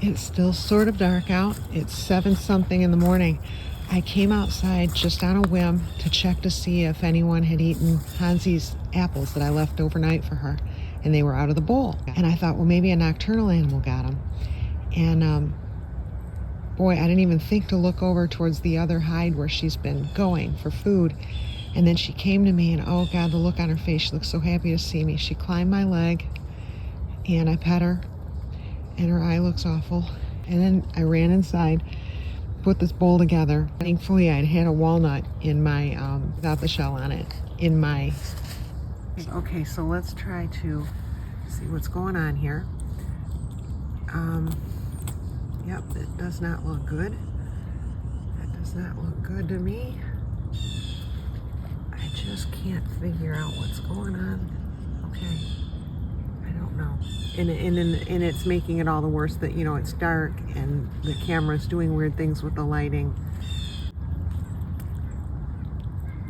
It's still sort of dark out. It's 7 something in the morning. I came outside just on a whim to check to see if anyone had eaten Hansy's apples that I left overnight for her, and they were out of the bowl. And I thought, well, maybe a nocturnal animal got them. And boy, I didn't even think to look over towards the other hide where she's been going for food. And then she came to me, and oh God, the look on her face, she looked so happy to see me. She climbed my leg, and I pet her, and her eye looks awful. And then I ran inside, put this bowl together. Thankfully, I'd had a walnut in my, without the shell on it, in my... Okay, so let's try to see what's going on here. Yep, it does not look good. That does not look good to me. I just can't figure out what's going on. Okay, I don't know. And it's making it all the worse that, you know, it's dark and the camera's doing weird things with the lighting.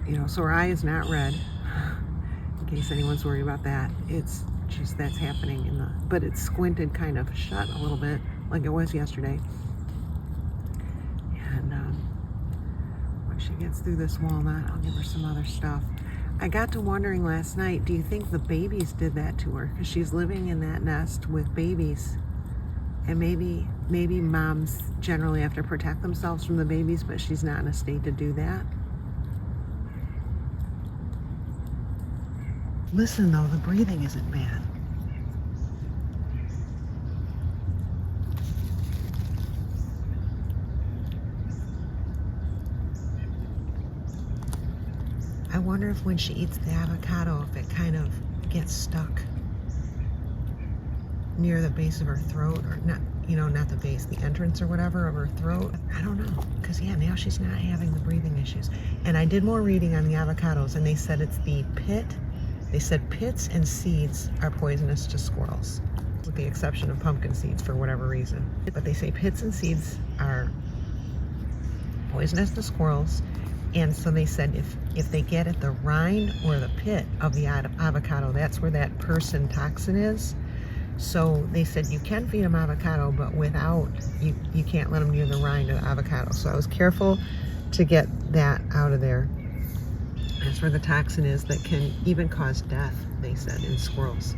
You know, so her eye is not red, in case anyone's worried about that. It's just, that's happening in the, but it's squinted kind of shut a little bit, like it was yesterday. And when she gets through this walnut, I'll give her some other stuff. I got to wondering last night, do you think the babies did that to her? Because she's living in that nest with babies. And maybe moms generally have to protect themselves from the babies, but she's not in a state to do that. Listen though, the breathing isn't bad. I wonder if when she eats the avocado, if it kind of gets stuck near the base of her throat, or not, you know, not the base, the entrance or whatever of her throat. I don't know, because yeah, now she's not having the breathing issues. And I did more reading on the avocados, and they said it's the pit. They said pits and seeds are poisonous to squirrels, with the exception of pumpkin seeds for whatever reason. But they say pits and seeds are poisonous to squirrels. And so they said if they get at the rind or the pit of the avocado, that's where that person toxin is. So they said you can feed them avocado, but without, you can't let them near the rind of the avocado. So I was careful to get that out of there. That's where the toxin is that can even cause death, they said, in squirrels.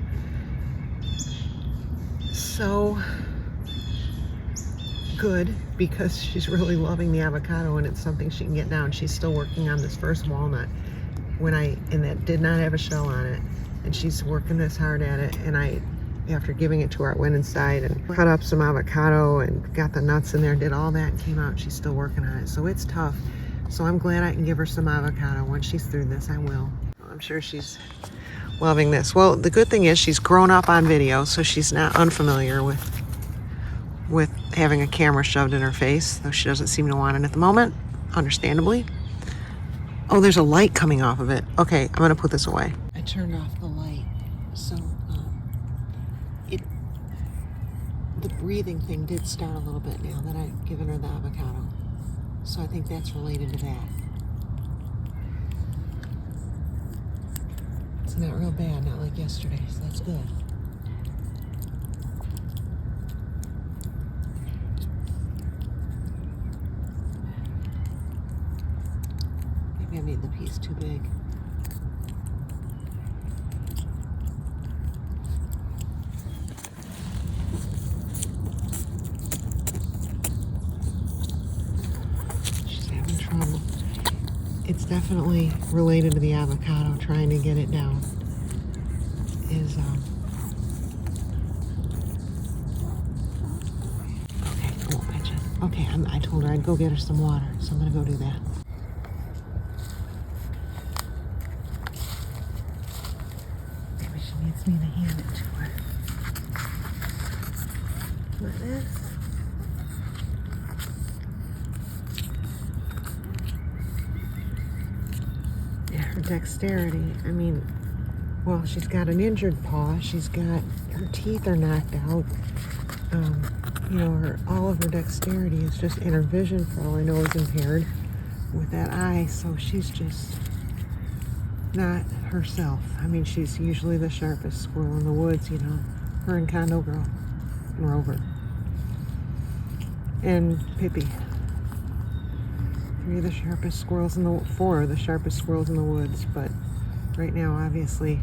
So good, because she's really loving the avocado and it's something she can get down. She's still working on this first walnut and that did not have a shell on it, and she's working this hard at it. And after giving it to her, I went inside and cut up some avocado and got the nuts in there, did all that, and came out and she's still working on it. So it's tough. So I'm glad I can give her some avocado. Once she's through this, I will. I'm sure she's loving this. Well, the good thing is she's grown up on video, so she's not unfamiliar with having a camera shoved in her face, though she doesn't seem to want it at the moment, understandably. Oh, there's a light coming off of it. Okay, I'm gonna put this away. I turned off the light, so the breathing thing did start a little bit now that I've given her the avocado. So I think that's related to that. It's not real bad, not like yesterday, so that's good. Maybe I made the piece too big. Trouble. It's definitely related to the avocado. Trying to get it down is okay. I won't pitch it. Okay, I told her I'd go get her some water, so I'm gonna go do that. Maybe she needs me to hand it to her. Like this. Her dexterity, I mean, well, she's got an injured paw, her teeth are knocked out, you know, all of her dexterity is just, and her vision, for all I know, is impaired with that eye, so she's just not herself. I mean, she's usually the sharpest squirrel in the woods, you know, her and Condo Girl and Rover. and Pippi. Four of the sharpest squirrels in the woods, but right now, obviously,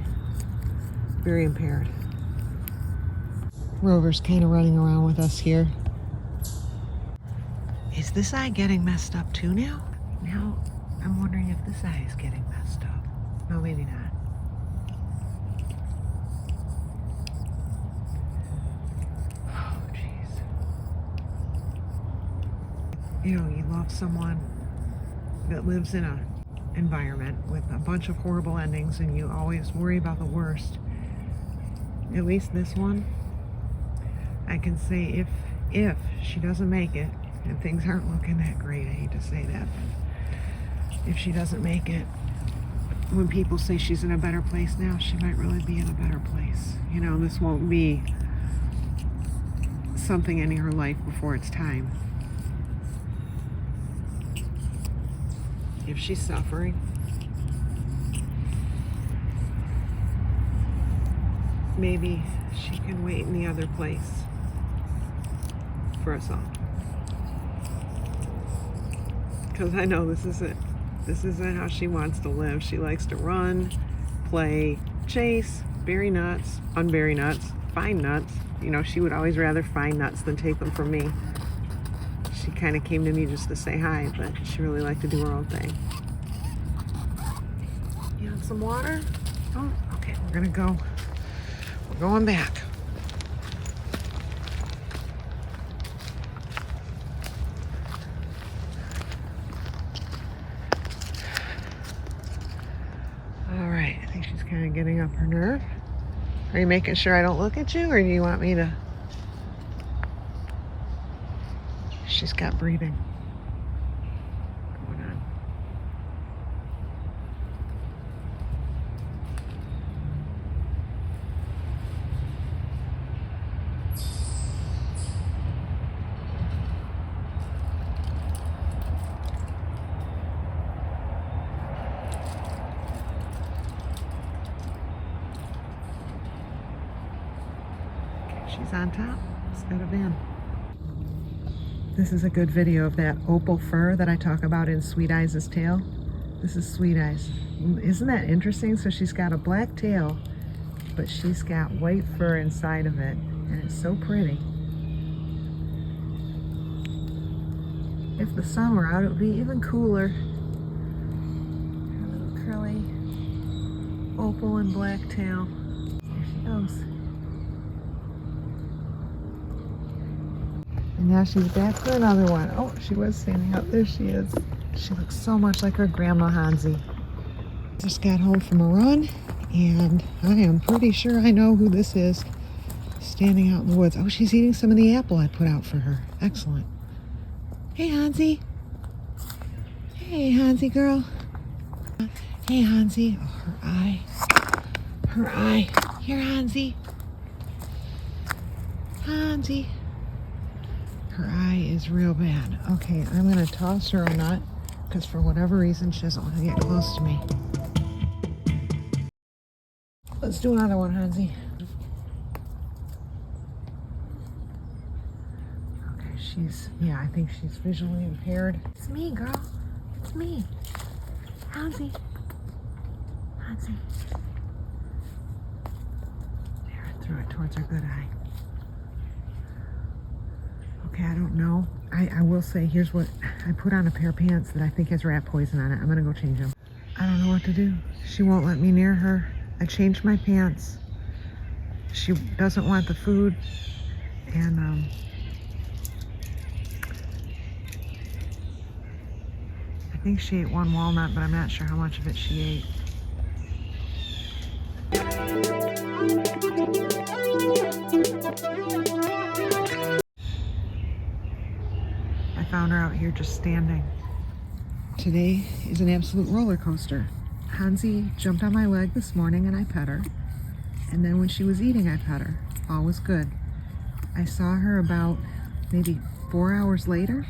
very impaired. Rover's kind of running around with us here. Is this eye getting messed up too now? Now, I'm wondering if this eye is getting messed up. No, maybe not. Oh, jeez. You know, you love someone that lives in a environment with a bunch of horrible endings and you always worry about the worst. At least this one, I can say if she doesn't make it, and things aren't looking that great, I hate to say that, but if she doesn't make it, when people say she's in a better place now, she might really be in a better place. You know, this won't be something in her life before it's time. If she's suffering, maybe she can wait in the other place for us all. Because I know this isn't how she wants to live. She likes to run, play, chase, bury nuts, unbury nuts, find nuts. You know, she would always rather find nuts than take them from me. She kind of came to me just to say hi, but she really liked to do her own thing. You want some water? Oh, okay, we're gonna go. We're going back. All right, I think she's kind of getting up her nerve. Are you making sure I don't look at you, or do you want me to? She's got breathing going on. She's on top instead of in. This is a good video of that opal fur that I talk about in Sweet Eyes' tail. This is Sweet Eyes. Isn't that interesting? So she's got a black tail, but she's got white fur inside of it, and it's so pretty. If the sun were out, it would be even cooler. Her little curly opal and black tail. There she goes. And now she's back for another one. Oh, she was standing up. There she is. She looks so much like her grandma Hansy. Just got home from a run, and I am pretty sure I know who this is standing out in the woods. Oh, she's eating some of the apple I put out for her. Excellent. Hey, Hansy. Hey, Hansy girl. Hey, Hansy. Oh, her eye. Her eye. Here, Hansy. Hansy. Her eye is real bad. Okay, I'm gonna toss her a nut because for whatever reason she doesn't want to get close to me. Let's do another one, Hansy. Okay, I think she's visually impaired. It's me, girl. It's me. Hansy. Hansy. There, I threw it towards her good eye. Okay, I don't know. I will say, here's what, I put on a pair of pants that I think has rat poison on it. I'm gonna go change them. I don't know what to do. She won't let me near her. I changed my pants. She doesn't want the food. And I think she ate one walnut, but I'm not sure how much of it she ate. I found her out here just standing. Today is an absolute roller coaster. Hansy jumped on my leg this morning and I pet her. And then when she was eating, I pet her. All was good. I saw her about maybe 4 hours later,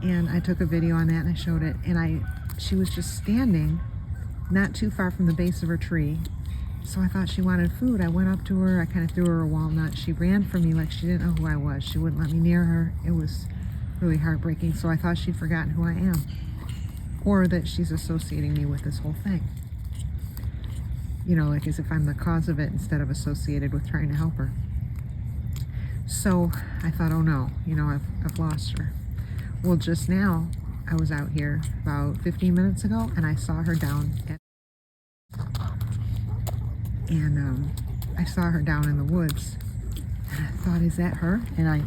and I took a video on that and I showed it. And she was just standing not too far from the base of her tree. So I thought she wanted food. I went up to her, I kind of threw her a walnut. She ran from me like she didn't know who I was. She wouldn't let me near her. It was really heartbreaking. So I thought she'd forgotten who I am, or that she's associating me with this whole thing. You know, like as if I'm the cause of it instead of associated with trying to help her. So I thought, oh no, you know, I've lost her. Well, just now I was out here about 15 minutes ago and I saw her down at, and I saw her down in the woods. And I thought, is that her? And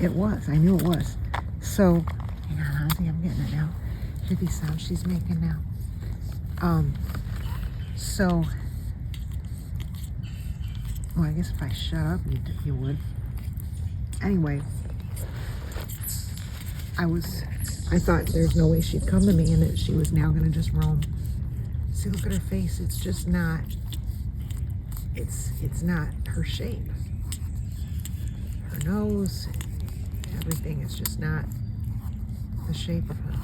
it was. I knew it was. So, hang on, Hansy, I'm getting it now. Hear these sounds she's making now. So, well, I guess if I shut up, you would. Anyway, I thought there's no way she'd come to me and that she was now going to just roam. See, look at her face. It's just not, it's not her shape. Her nose, everything is just not the shape of her.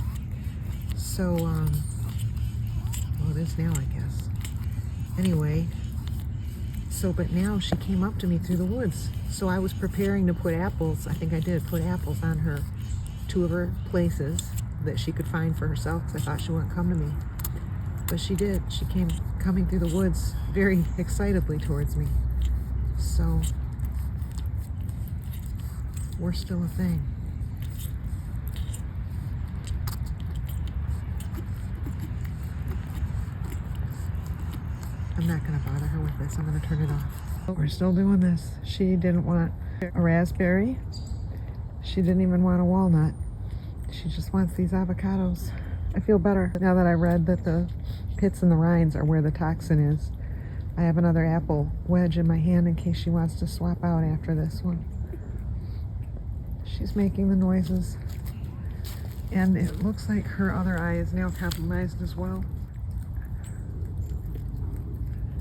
So, well, it is now, I guess. Anyway, so, but now she came up to me through the woods. So I was preparing to put apples, I think I did put apples on her, 2 of her places that she could find for herself, because I thought she wouldn't come to me. But she did. She came coming through the woods very excitedly towards me. So we're still a thing. I'm not going to bother her with this. I'm going to turn it off. We're still doing this. She didn't want a raspberry. She didn't even want a walnut. She just wants these avocados. I feel better now that I read that the pits and the rinds are where the toxin is. I have another apple wedge in my hand in case she wants to swap out after this one. She's making the noises. And it looks like her other eye is now compromised as well.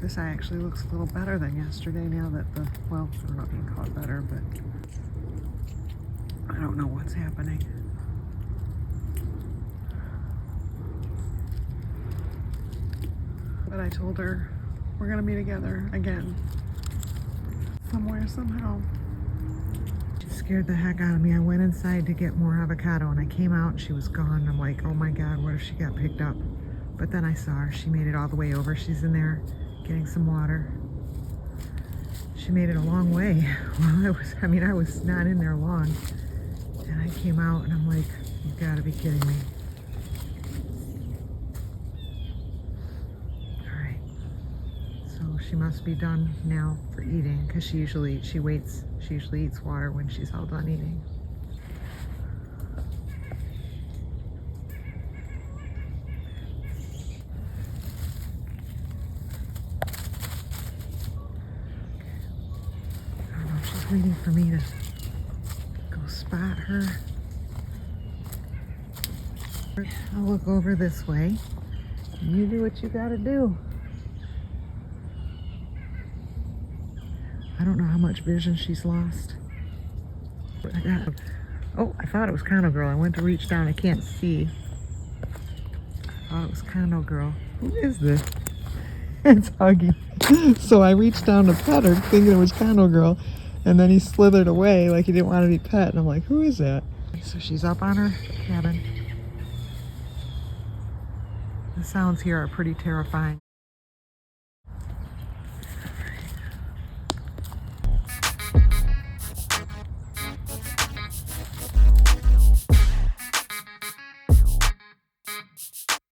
This eye actually looks a little better than yesterday now that well, I don't know if you can call it better, but I don't know what's happening. But I told her we're gonna be together again. Somewhere, somehow. She scared the heck out of me. I went inside to get more avocado and I came out and she was gone. I'm like, oh my God, what if she got picked up? But then I saw her. She made it all the way over. She's in there getting some water. She made it a long way. Well, I was not in there long. And I came out and I'm like, you've got to be kidding me. All right. So she must be done now for eating because she usually eats water when she's all done eating. Waiting for me to go spot her. I'll look over this way. You do what you gotta do. I don't know how much vision she's lost. I thought it was Condo Girl. I went to reach down. I can't see. I thought it was Condo Girl. Who is this? It's Huggy. So I reached down to pet her thinking it was Condo Girl. And then he slithered away like he didn't want to be pet. And I'm like, who is that? So she's up on her cabin. The sounds here are pretty terrifying.